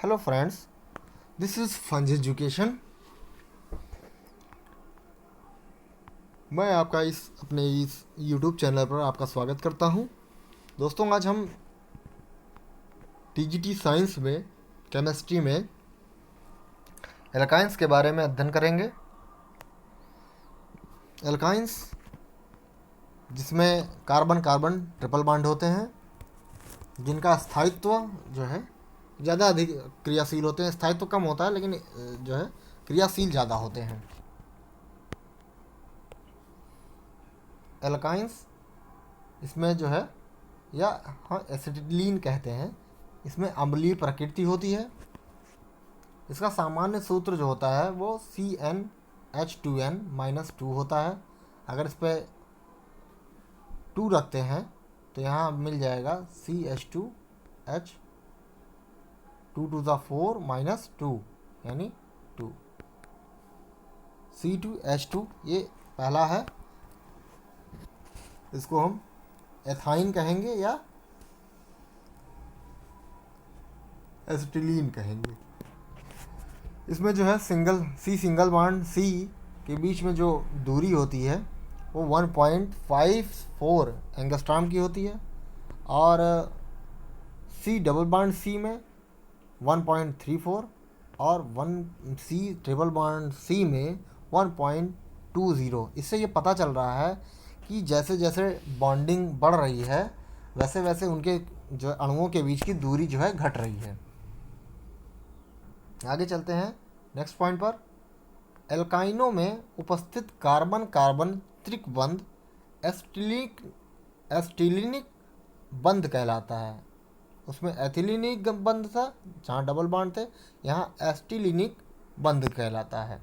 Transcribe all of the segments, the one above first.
Hello friends, this is Funz education. मैं आपका अपने इस यूट्यूब चैनल पर आपका स्वागत करता हूं। दोस्तों, आज हम टीजीटी साइंस में केमिस्ट्री में एल्काइंस के बारे में अध्ययन करेंगे। एल्काइंस जिसमें कार्बन कार्बन ट्रिपल बॉन्ड होते हैं, जिनका स्थायित्व जो है ज़्यादा अधिक क्रियाशील होते हैं। स्थायित्व कम होता है लेकिन जो है क्रियाशील ज़्यादा होते हैं। एल्काइंस इसमें जो है या हाँ एसिटिलीन कहते हैं, इसमें अम्लीय प्रकृति होती है। इसका सामान्य सूत्र जो होता है वो CnH2n-2 होता है। अगर इस पर 2 रखते हैं तो यहाँ मिल जाएगा CH2H 2⁴ यानी 2 C2H2। ये पहला है, इसको हम एथाइन कहेंगे या एसिटिलीन कहेंगे। इसमें जो है सिंगल बॉन्ड C के बीच में जो दूरी होती है वो 1.54 एंगस्ट्रॉम की होती है, और C डबल बॉन्ड C में 1.34 और C ट्रिपल बॉन्ड C में 1.20। इससे ये पता चल रहा है कि जैसे जैसे बॉन्डिंग बढ़ रही है वैसे वैसे उनके जो अणुओं के बीच की दूरी जो है घट रही है। आगे चलते हैं नेक्स्ट पॉइंट पर। एल्काइनों में उपस्थित कार्बन कार्बन त्रिकबंध एस्टिलीनिक बंध कहलाता है। उसमें एथिलीनिक बंध था जहाँ डबल बॉन्ड थे, यहाँ एस्टिलीनिक बंध कहलाता है।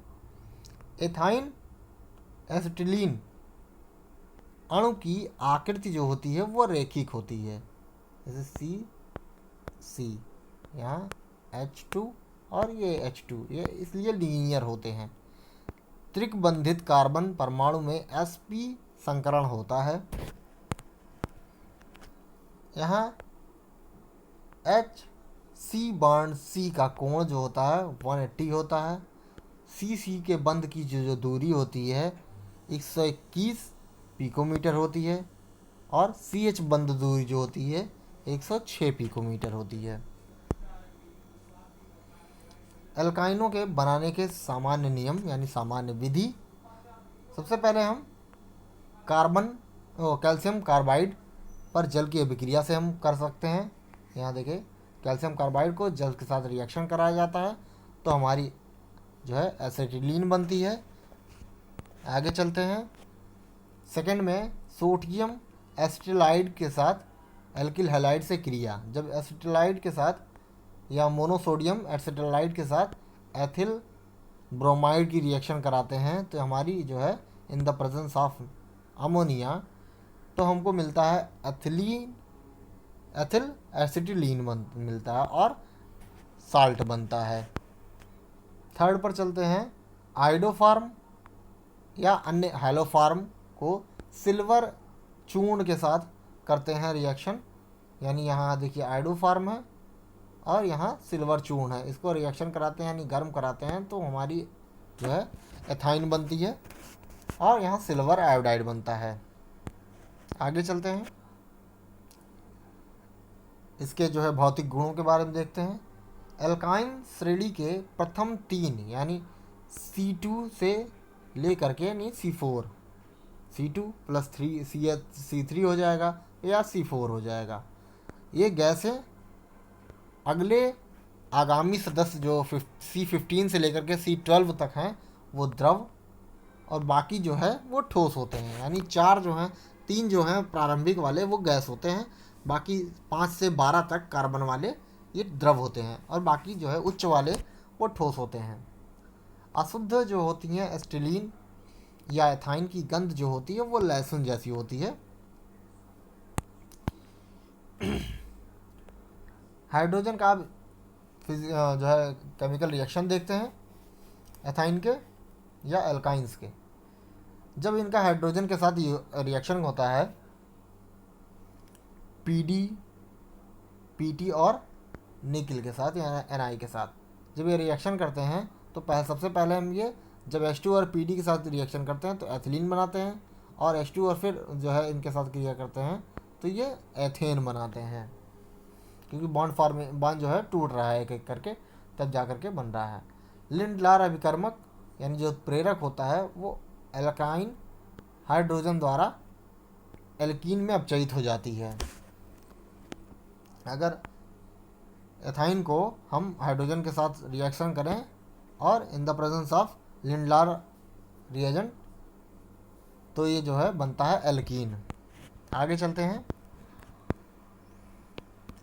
एथाइन एसिटिलीन अणु की आकृति जो होती है वो रेखिक होती है, जैसे C यहाँ H2 और ये H2, ये इसलिए लीनियर होते हैं। त्रिकबंधित कार्बन परमाणु में sp संकरण होता है। यहाँ HC बॉन्ड C का कोण जो होता है 180 होता है। CC के बंध की जो दूरी होती है 121 पिकोमीटर होती है, और CH बंध दूरी जो होती है 106 पिकोमीटर होती है। एल्काइनों के बनाने के सामान्य नियम यानी सामान्य विधि। सबसे पहले हम कैल्शियम कार्बाइड पर जल की अभिक्रिया से हम कर सकते हैं। यहाँ देखिए, कैल्शियम कार्बाइड को जल के साथ रिएक्शन कराया जाता है तो हमारी जो है एसिटिलीन बनती है। आगे चलते हैं। सेकंड में सोडियम एसिटिलाइड के साथ एल्किल हैलाइड से क्रिया। जब एसिटिलाइड के साथ या मोनोसोडियम एसिटिलाइड के साथ एथिल ब्रोमाइड की रिएक्शन कराते हैं तो हमारी जो है इन द प्रेजेंस ऑफ अमोनिया तो हमको मिलता है एथिल एसिटिलीन मिलता है और साल्ट बनता है। थर्ड पर चलते हैं। आइडोफार्म या अन्य हैलोफार्म को सिल्वर चूर्ण के साथ करते हैं रिएक्शन, यानी यहाँ देखिए आइडोफार्म है और यहाँ सिल्वर चूर्ण है। इसको रिएक्शन कराते हैं यानी गर्म कराते हैं तो हमारी जो है एथाइन बनती है और यहाँ सिल्वर आयोडाइड बनता है। आगे चलते हैं, इसके जो है भौतिक गुणों के बारे में देखते हैं। एल्काइन श्रेणी के प्रथम 3 यानी C2 से लेकर के यानी C4, C2 + 3 C3 हो जाएगा या C4 हो जाएगा। ये गैसें अगले आगामी सदस्य जो C15 से लेकर के C12 तक हैं वो द्रव और बाकी जो है वो ठोस होते हैं। यानी 4 जो हैं, 3 जो हैं प्रारंभिक वाले वो गैस होते हैं, बाकी 5 से 12 तक कार्बन वाले ये द्रव होते हैं और बाकी जो है उच्च वाले वो ठोस होते हैं। अशुद्ध जो होती हैं एस्टिलीन या एथाइन की गंध जो होती है वो लहसुन जैसी होती है। हाइड्रोजन का जो है केमिकल रिएक्शन देखते हैं एथाइन के या एल्काइंस के। जब इनका हाइड्रोजन के साथ रिएक्शन होता है PD, PT और निकिल के साथ या Na के साथ। जब ये रिएक्शन करते हैं तो सबसे पहले हम ये जब H2 और Pd के साथ रिएक्शन करते हैं तो एथिलीन बनाते हैं, और H2 और फिर जो है इनके साथ क्रिया करते हैं तो ये एथेन बनाते हैं, क्योंकि बॉन्ड जो है टूट रहा है एक एक करके, तब जा करके बन रहा है। लिंड-लार अभिकर्मक यानी जो प्रेरक होता है वो एल्काइन हाइड्रोजन द्वारा एल्कीन में अपचयित हो जाती है। अगर एथाइन को हम हाइड्रोजन के साथ रिएक्शन करें और in the presence of Lindlar reagent तो ये जो है बनता है एल्कीन। आगे चलते हैं।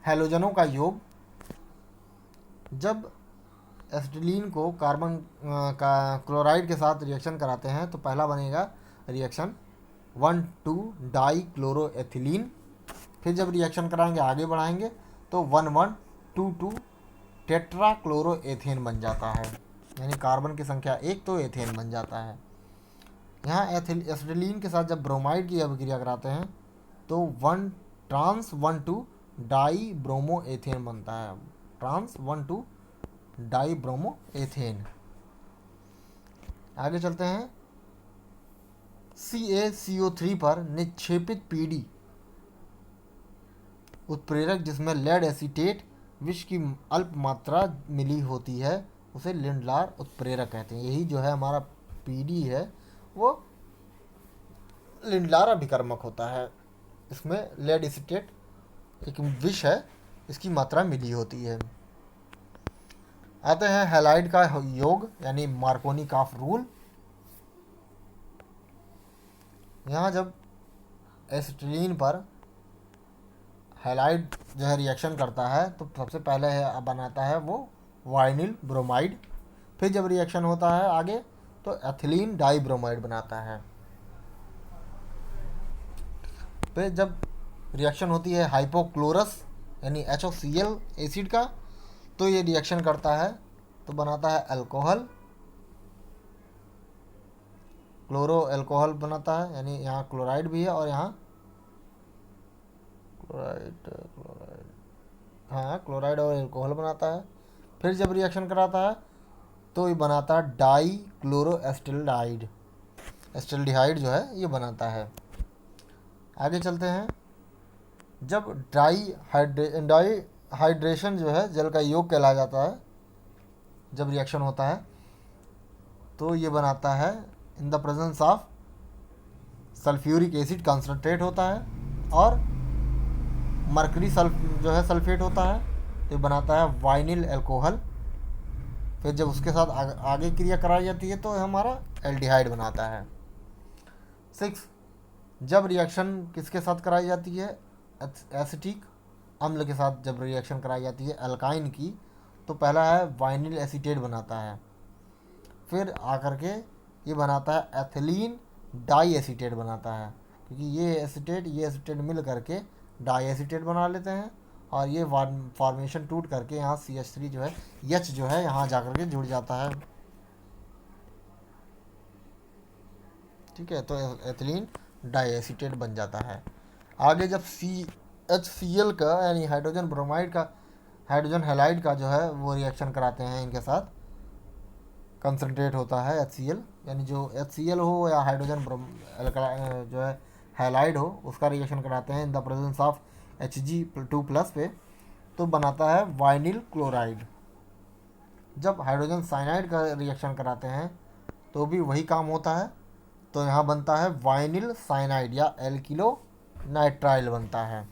हैलोजनों का योग। जब एसिटिलीन को कार्बन का क्लोराइड के साथ रिएक्शन कराते हैं तो पहला बनेगा रिएक्शन 1,2 डाई क्लोरोएथिलीन। फिर जब रिएक्शन कराएंगे आगे बढ़ाएंगे तो 1,1,2,2 टेट्रा क्लोरोएथेन बन जाता है, यानी कार्बन की संख्या 1 तो एथेन बन जाता है। यहाँ एसिटिलीन के साथ जब ब्रोमाइड की अभिक्रिया कराते हैं तो 1 ट्रांस 1,2 डाई ब्रोमो एथेन बनता है, ट्रांस 1,2 डाई ब्रोमो एथेन। आगे चलते हैं। CaCO3 पर निक्षेपित पीडी उत्प्रेरक जिसमें लेड एसीटेट विष की अल्प मात्रा मिली होती है उसे लिंड-लार उत्प्रेरक कहते हैं। यही जो है हमारा पीडी है वो लिंड-लार अभिकर्मक होता है, इसमें लेड एसीटेट एक विष है, इसकी मात्रा मिली होती है। आते हैं हैलाइड का योग यानी मार्कोनी-काफ रूल। यहाँ जब एसिटिलीन पर हैलाइड जो है रिएक्शन करता है तो सबसे पहले बनाता है वो वाइनिल ब्रोमाइड। फिर जब रिएक्शन होता है आगे तो एथिलीन डाई ब्रोमाइड बनाता है। फिर जब रिएक्शन होती है हाइपोक्लोरस यानी HOCl एसिड का तो ये रिएक्शन करता है तो बनाता है अल्कोहल, क्लोरो अल्कोहल बनाता है, यानी यहाँ क्लोराइड भी है और यहाँ क्लोराइड हाँ क्लोराइड और अल्कोहल बनाता है। फिर जब रिएक्शन कराता है तो ये बनाता है डाई क्लोरो एस्टिल्डाइड, एस्टिल्डिहाइड जो है ये बनाता है। आगे चलते हैं। जब डाई हाइड्रेशन जो है जल का योग कहला जाता है, जब रिएक्शन होता है तो ये बनाता है इन the presence of sulphuric acid concentrate होता है और मर्करी जो है सल्फेट होता है तो ये बनाता है वाइनिल अल्कोहल। फिर जब उसके साथ आगे क्रिया कराई जाती है तो हमारा एल्डिहाइड बनाता है। 6 जब रिएक्शन किसके साथ कराई जाती है एसिटिक अम्ल के साथ जब रिएक्शन कराई जाती है अल्काइन की तो पहला है वाइनिल एसीटेट बनाता है, फिर आकर के ये बनाता है एथिलीन डाई एसीटेट बनाता है, क्योंकि ये एसीटेट मिल करके डाई एसीटेट बना लेते हैं और ये फॉर्मेशन टूट करके यहाँ CH3 जो है H जो है यहाँ जाकर के जुड़ जाता है। ठीक है, तो एथिलीन डाई एसीटेट बन जाता है। आगे जब HCl का यानी हाइड्रोजन ब्रोमाइड का हाइड्रोजन हैलाइड का जो है वो रिएक्शन कराते हैं इनके साथ कंसनट्रेट होता है HCl, यानी जो HCl हो या हाइड्रोजन जो है हैलाइड हो उसका रिएक्शन कराते हैं इन द प्रेजेंस ऑफ Hg2+ पे तो बनाता है वाइनिल क्लोराइड। जब हाइड्रोजन साइनाइड का रिएक्शन कराते हैं तो भी वही काम होता है, तो यहाँ बनता है वाइनिल साइनाइड या एल्किलो नाइट्राइल बनता है।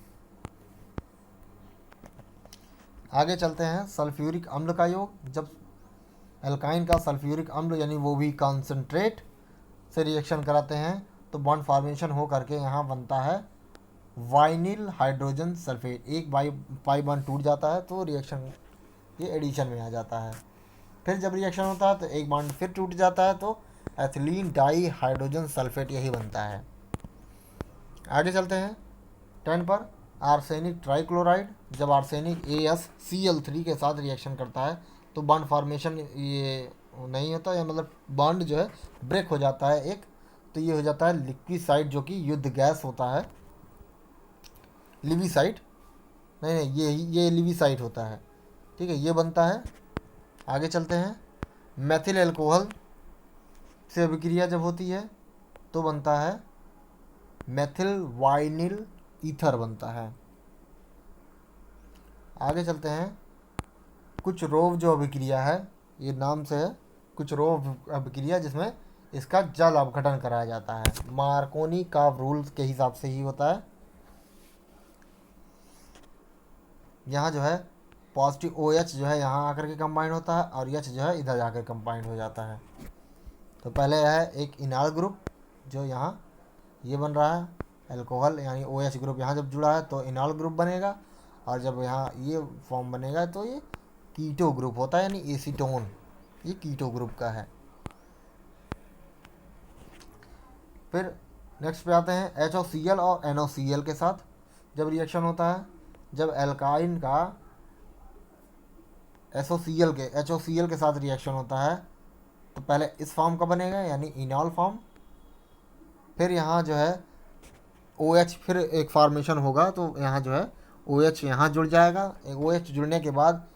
आगे चलते हैं सल्फ्यूरिक अम्ल का योग। जब एल्काइन का सल्फ्यूरिक अम्ल यानी वो भी कंसनट्रेट से रिएक्शन कराते हैं तो बॉन्ड फॉर्मेशन हो करके यहाँ बनता है वाइनिल हाइड्रोजन सल्फेट, एक पाई बॉन्ड टूट जाता है तो रिएक्शन ये एडिशन में आ जाता है। फिर जब रिएक्शन होता है तो एक बॉन्ड फिर टूट जाता है तो एथिलीन डाई हाइड्रोजन सल्फेट यही बनता है। आगे चलते हैं 10 पर आर्सेनिक ट्राइक्लोराइड। जब आर्सेनिक AsCl3 के साथ रिएक्शन करता है तो बॉन्ड फॉर्मेशन ये नहीं होता, या मतलब बॉन्ड जो है ब्रेक हो जाता है एक, तो ये हो जाता है लिक्विसाइड जो कि युद्ध गैस होता है, लिविसाइड नहीं ये लिविसाइड होता है, ठीक है, ये बनता है। आगे चलते हैं, मेथिल एल्कोहल से अभिक्रिया जब होती है तो बनता है मेथिल वाइनिल ईथर बनता है। आगे चलते हैं, कुछ रोव जो अभिक्रिया है, ये नाम से है कुछ रोव अभिक्रिया, जिसमें इसका जल अपघटन कराया जाता है। मार्कोनी का रूल के हिसाब से ही होता है। यहाँ जो है पॉजिटिव OH जो है यहाँ आकर के कंबाइंड होता है और H जो है इधर जाकर कंबाइंड हो जाता है। तो पहले है एक इनाल ग्रुप जो यहाँ ये बन रहा है अल्कोहल, यानी OH ग्रुप यहाँ जब जुड़ा है तो इनाल ग्रुप बनेगा, और जब यहाँ ये फॉर्म बनेगा तो ये कीटो ग्रुप होता है, यानी एसीटोन, ये कीटो ग्रुप का है। फिर नेक्स्ट पे आते हैं HOCl और NOCl के साथ जब रिएक्शन होता है। जब एल्काइन का HOCl के साथ रिएक्शन होता है तो पहले इस फॉर्म का बनेगा, यानी इनॉल फॉर्म। फिर यहाँ जो है OH फिर एक फॉर्मेशन होगा, तो यहाँ जो है OH यहाँ जुड़ जाएगा। एक OH जुड़ने के बाद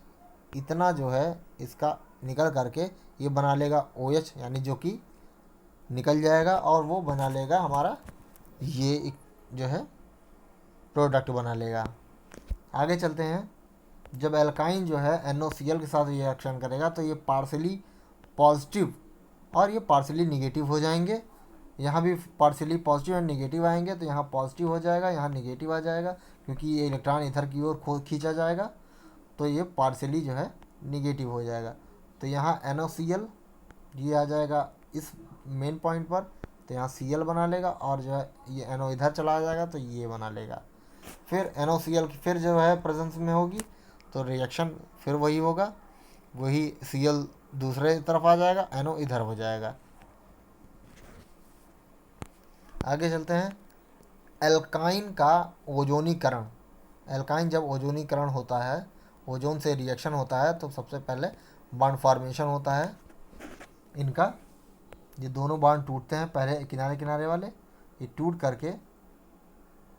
इतना जो है इसका निकल करके ये बना लेगा OH, यानी जो कि निकल जाएगा और वो बना लेगा हमारा ये एक जो है प्रोडक्ट बना लेगा। आगे चलते हैं, जब एल्काइन जो है NOCl के साथ रिएक्शन करेगा तो ये पार्शियली पॉजिटिव और ये पार्शियली निगेटिव हो जाएंगे। यहाँ भी पार्शियली पॉजिटिव एंड निगेटिव आएंगे, तो यहाँ पॉजिटिव हो जाएगा, यहाँ निगेटिव आ जाएगा, क्योंकि ये इलेक्ट्रॉन इधर की ओर खींचा जाएगा, तो ये पार्शियली जो है निगेटिव हो जाएगा। तो यहाँ NOCl ये आ जाएगा इस मेन पॉइंट पर, तो यहाँ Cl बना लेगा, और जो है ये NO इधर चला जाएगा तो ये बना लेगा। फिर NOCl फिर जो है प्रेजेंस में होगी तो रिएक्शन फिर वही होगा, वही Cl दूसरे तरफ आ जाएगा, NO इधर हो जाएगा। आगे चलते हैं, एल्काइन का ओजोनीकरण। एल्काइन जब ओजोनीकरण होता है, ओजोन से रिएक्शन होता है, तो सबसे पहले बॉन्ड फॉर्मेशन होता है इनका। ये दोनों बॉन्ड टूटते हैं, पहले किनारे किनारे वाले, ये टूट करके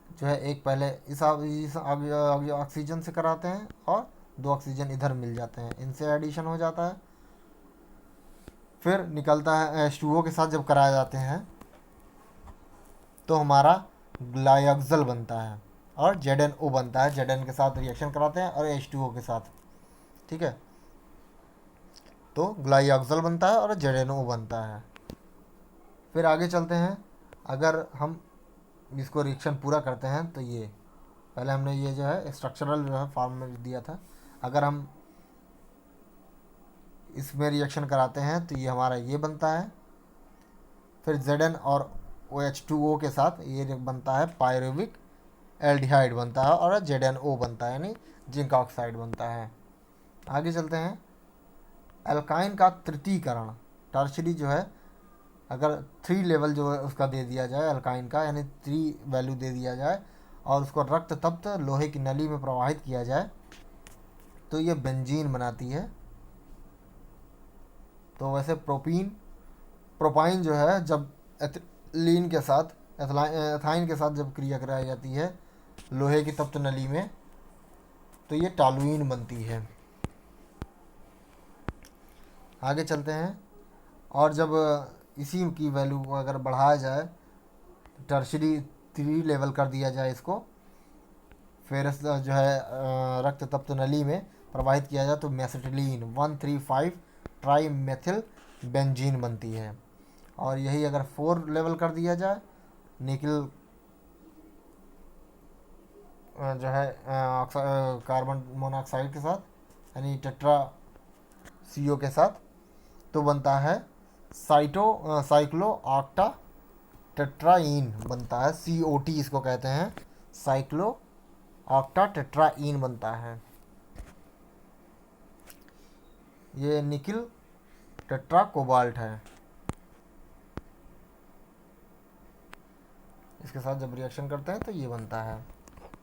जो है एक पहले इस ऑक्सीजन से कराते हैं और 2 ऑक्सीजन इधर मिल जाते हैं, इनसे एडिशन हो जाता है। फिर निकलता है H2O के साथ जब कराए जाते हैं तो हमारा ग्लाइऑक्सल बनता है और ZnO बनता है। Zn के साथ रिएक्शन कराते हैं और H2O के साथ, ठीक है, तो ग्लाइऑक्सल बनता है और ZnO बनता है। फिर आगे चलते हैं, अगर हम इसको रिएक्शन पूरा करते हैं तो ये पहले हमने ये जो है स्ट्रक्चरल जो है फॉर्म में दिया था, अगर हम इसमें रिएक्शन कराते हैं तो ये हमारा ये बनता है। फिर Zn और OH2O के साथ ये बनता है पायरुविक एल्डिहाइड बनता है और ZnO बनता है, यानी जिंक ऑक्साइड बनता है। आगे चलते हैं, एल्काइन का तृतीयकरण, टर्शरी जो है, अगर 3 लेवल जो है उसका दे दिया जाए एल्काइन का, यानी 3 वैल्यू दे दिया जाए और उसको रक्त तप्त लोहे की नली में प्रवाहित किया जाए तो ये बेंजीन बनाती है। तो वैसे प्रोपाइन जो है जब एथिलीन के साथ एथाइन के साथ जब क्रिया कराई जाती है लोहे की तप्त नली में तो ये टॉलुइन बनती है। आगे चलते हैं, और जब इसी की वैल्यू को अगर बढ़ाया जाए, टर्शरी 3 लेवल कर दिया जाए इसको, फिर जो है रक्त तप्त नली में प्रवाहित किया जाए तो मेसिटिलीन 135 ट्राई मेथिल बेंजीन बनती है। और यही अगर 4 लेवल कर दिया जाए निकल जो है कार्बन मोनोऑक्साइड के साथ, यानी टेट्रा CO के साथ, तो बनता है साइक्लो ऑक्टा टेट्राइन बनता है, COT इसको कहते हैं, साइक्लो ऑक्टा टेट्राइन बनता है। ये निकिल टेट्रा कोबाल्ट है, इसके साथ जब रिएक्शन करते हैं तो ये बनता है।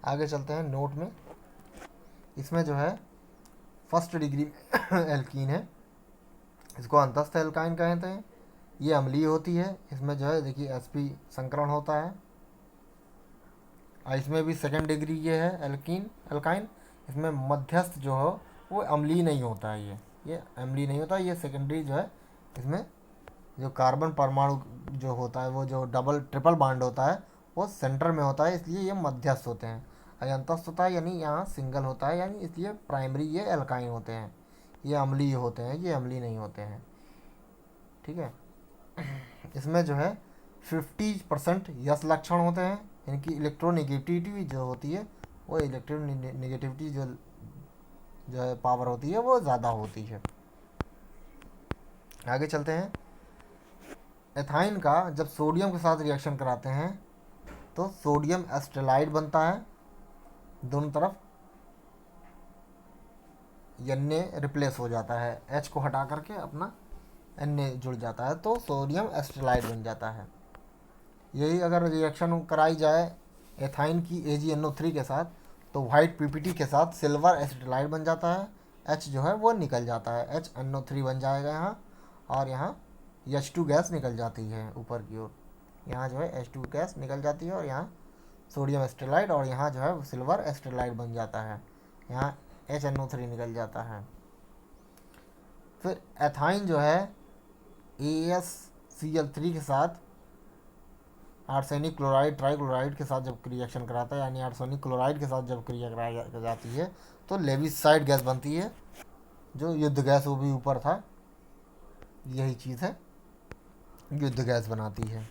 आगे चलते हैं नोट में, इसमें जो है फर्स्ट डिग्री एल्कीन है, इसको अंतस्थ एल्काइन कहते हैं, ये अम्लीय होती है। इसमें जो है देखिए sp संकरण होता है, और इसमें भी सेकेंड डिग्री ये है एल्काइन, इसमें मध्यस्थ जो हो वो अम्लीय नहीं होता है। ये अम्लीय नहीं होता। ये सेकेंडरी जो है, इसमें जो कार्बन परमाणु जो होता है, वो जो डबल ट्रिपल बॉन्ड होता है वो सेंटर में होता है, इसलिए ये मध्यस्थ होते हैं। अयंतस्थ होता है यानी यहाँ सिंगल होता है, यानी इसलिए प्राइमरी ये एल्काइन होते हैं। ये अम्लीय होते हैं, ये अम्लीय नहीं होते हैं। ठीक है। इसमें जो है 50% यस लक्षण होते हैं। इनकी इलेक्ट्रोनेगेटिविटी जो होती है, वो इलेक्ट्रोनेगेटिविटी जो है पावर होती है वो ज़्यादा होती है। आगे चलते हैं। एथाइन का जब सोडियम के साथ रिएक्शन कराते हैं तो सोडियम एस्टेलाइड बनता है, दोनों तरफ एन रिप्लेस हो जाता है, एच को हटा करके अपना एन जुड़ जाता है, तो सोडियम एस्टेलाइड बन जाता है। यही अगर रिएक्शन कराई जाए एथाइन की AgNO3 के साथ, तो वाइट पीपीटी के साथ सिल्वर एसिटाइड बन जाता है, एच जो है वो निकल जाता है, HNO3 बन जाएगा यहाँ, और यहाँ H2 गैस निकल जाती है ऊपर की ओर। यहाँ जो है H2 गैस निकल जाती है और यहाँ सोडियम एस्टेलाइड, और यहाँ जो है सिल्वर एस्टेलाइड बन जाता है, यहाँ HNO3 निकल जाता है। फिर एथाइन जो है AsCl3 के साथ आर्सेनिक क्लोराइड ट्राइक्लोराइड के साथ जब रिएक्शन कराता है, यानी आर्सेनिक क्लोराइड के साथ जब क्रिया कराई जाती है, तो लेविसाइड गैस बनती है, जो युद्ध गैस वो भी ऊपर था, यही चीज़ है, युद्ध गैस बनाती है।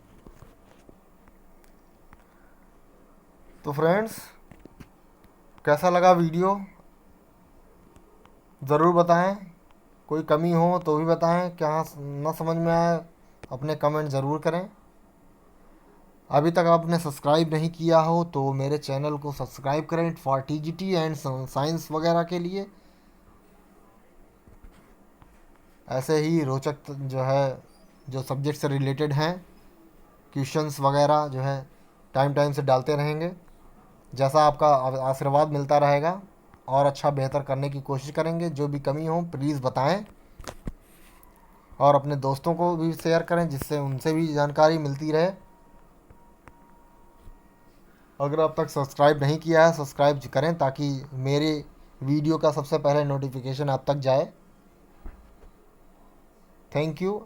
तो फ्रेंड्स, कैसा लगा वीडियो ज़रूर बताएं। कोई कमी हो तो भी बताएं, क्या ना समझ में आए अपने कमेंट ज़रूर करें। अभी तक आपने सब्सक्राइब नहीं किया हो तो मेरे चैनल को सब्सक्राइब करें फॉर TGT एंड साइंस वगैरह के लिए। ऐसे ही रोचक जो है, जो सब्जेक्ट से रिलेटेड हैं, क्वेश्चंस वगैरह जो है टाइम टाइम से डालते रहेंगे। जैसा आपका आशीर्वाद मिलता रहेगा और अच्छा बेहतर करने की कोशिश करेंगे। जो भी कमी हो प्लीज़ बताएं, और अपने दोस्तों को भी शेयर करें, जिससे उनसे भी जानकारी मिलती रहे। अगर अब तक सब्सक्राइब नहीं किया है, सब्सक्राइब करें ताकि मेरे वीडियो का सबसे पहले नोटिफिकेशन आप तक जाए। Thank you.